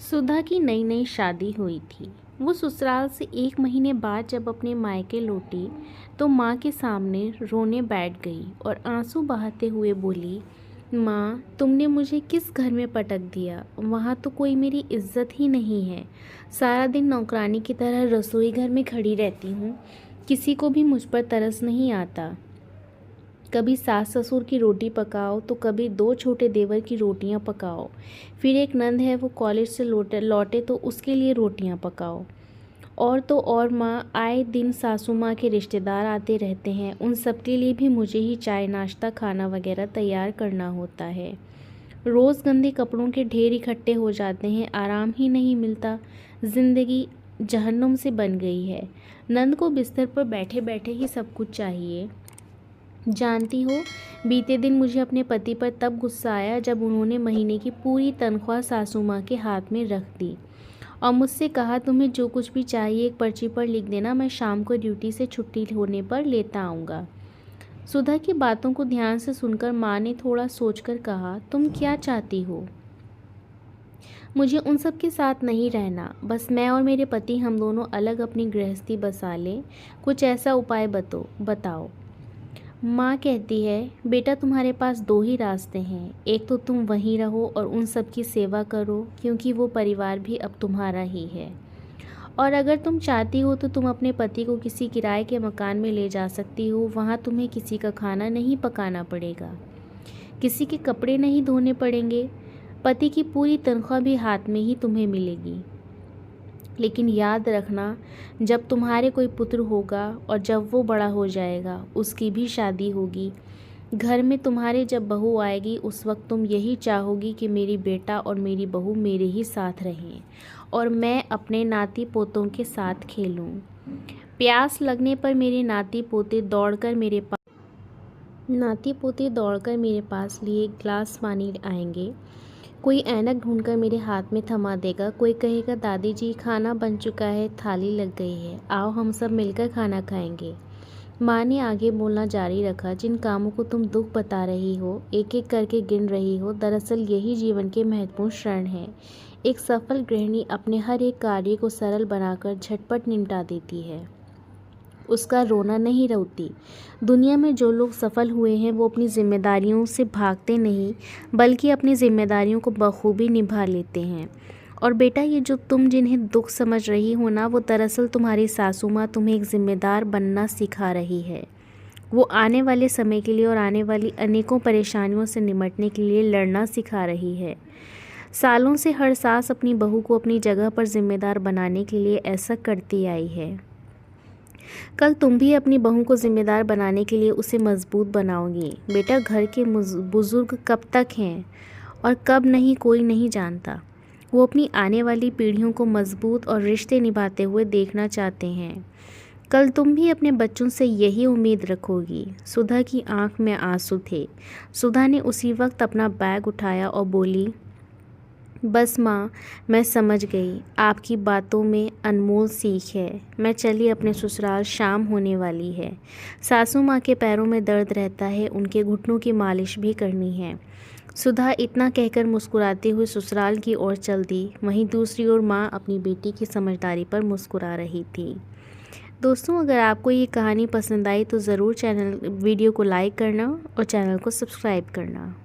सुधा की नई नई शादी हुई थी। वो ससुराल से 1 महीने बाद जब अपने मायके लौटी तो माँ के सामने रोने बैठ गई और आंसू बहाते हुए बोली, माँ, तुमने मुझे किस घर में पटक दिया। वहाँ तो कोई मेरी इज्जत ही नहीं है। सारा दिन नौकरानी की तरह रसोई घर में खड़ी रहती हूँ। किसी को भी मुझ पर तरस नहीं आता। कभी सास ससुर की रोटी पकाओ तो कभी 2 छोटे देवर की रोटियां पकाओ। फिर एक नंद है, वो कॉलेज से लौटे लौटे तो उसके लिए रोटियां पकाओ। और तो और माँ, आए दिन सासू माँ के रिश्तेदार आते रहते हैं, उन सब के लिए भी मुझे ही चाय नाश्ता खाना वगैरह तैयार करना होता है। रोज़ गंदे कपड़ों के ढेर इकट्ठे हो जाते हैं, आराम ही नहीं मिलता। ज़िंदगी जहन्नुम से बन गई है। नंद को बिस्तर पर बैठे बैठे ही सब कुछ चाहिए। जानती हो, बीते दिन मुझे अपने पति पर तब गुस्सा आया जब उन्होंने महीने की पूरी तनख्वाह सासू माँ के हाथ में रख दी और मुझसे कहा, तुम्हें जो कुछ भी चाहिए एक पर्ची पर लिख देना, मैं शाम को ड्यूटी से छुट्टी होने पर लेता आऊँगा। सुधा की बातों को ध्यान से सुनकर माँ ने थोड़ा सोचकर कहा, तुम क्या चाहती हो? मुझे उन सब के साथ नहीं रहना। बस मैं और मेरे पति हम दोनों अलग अपनी गृहस्थी बसा लें। कुछ ऐसा उपाय बताओ। माँ कहती है, बेटा, तुम्हारे पास 2 ही रास्ते हैं। एक तो तुम वहीं रहो और उन सब की सेवा करो, क्योंकि वो परिवार भी अब तुम्हारा ही है। और अगर तुम चाहती हो तो तुम अपने पति को किसी किराए के मकान में ले जा सकती हो। वहाँ तुम्हें किसी का खाना नहीं पकाना पड़ेगा, किसी के कपड़े नहीं धोने पड़ेंगे। पति की पूरी तनख्वाह भी हाथ में ही तुम्हें मिलेगी। लेकिन याद रखना, जब तुम्हारे कोई पुत्र होगा और जब वो बड़ा हो जाएगा, उसकी भी शादी होगी। घर में तुम्हारे जब बहू आएगी, उस वक्त तुम यही चाहोगी कि मेरी बेटा और मेरी बहू मेरे ही साथ रहें और मैं अपने नाती पोतों के साथ खेलूं। प्यास लगने पर मेरे नाती पोते दौड़कर मेरे पास लिए एक गिलास पानी आएंगे। कोई ऐनक ढूंढकर मेरे हाथ में थमा देगा। कोई कहेगा, दादी जी, खाना बन चुका है, थाली लग गई है, आओ हम सब मिलकर खाना खाएंगे। माँ ने आगे बोलना जारी रखा, जिन कामों को तुम दुख बता रही हो, एक एक करके गिन रही हो, दरअसल यही जीवन के महत्वपूर्ण क्षण हैं। एक सफल गृहिणी अपने हर एक कार्य को सरल बनाकर झटपट निपटा देती है। उसका रोना नहीं रोती। दुनिया में जो लोग सफल हुए हैं वो अपनी जिम्मेदारियों से भागते नहीं, बल्कि अपनी जिम्मेदारियों को बखूबी निभा लेते हैं। और बेटा, ये जो तुम जिन्हें दुख समझ रही हो ना, वो दरअसल तुम्हारी सासू माँ तुम्हें एक जिम्मेदार बनना सिखा रही है। वो आने वाले समय के लिए और आने वाली अनेकों परेशानियों से निपटने के लिए लड़ना सिखा रही है। सालों से हर सास अपनी बहू को अपनी जगह पर जिम्मेदार बनाने के लिए ऐसा करती आई है। कल तुम भी अपनी बहू को जिम्मेदार बनाने के लिए उसे मजबूत बनाओगी। बेटा, घर के बुजुर्ग कब तक हैं और कब नहीं, कोई नहीं जानता। वो अपनी आने वाली पीढ़ियों को मजबूत और रिश्ते निभाते हुए देखना चाहते हैं। कल तुम भी अपने बच्चों से यही उम्मीद रखोगी। सुधा की आंख में आंसू थे। सुधा ने उसी वक्त अपना बैग उठाया और बोली, बस माँ, मैं समझ गई। आपकी बातों में अनमोल सीख है। मैं चली, अपने ससुराल शाम होने वाली है। सासू माँ के पैरों में दर्द रहता है, उनके घुटनों की मालिश भी करनी है। सुधा इतना कहकर मुस्कुराती हुई ससुराल की ओर चल दी। वहीं दूसरी ओर माँ अपनी बेटी की समझदारी पर मुस्कुरा रही थी। दोस्तों, अगर आपको ये कहानी पसंद आई तो ज़रूर वीडियो को लाइक करना और चैनल को सब्सक्राइब करना।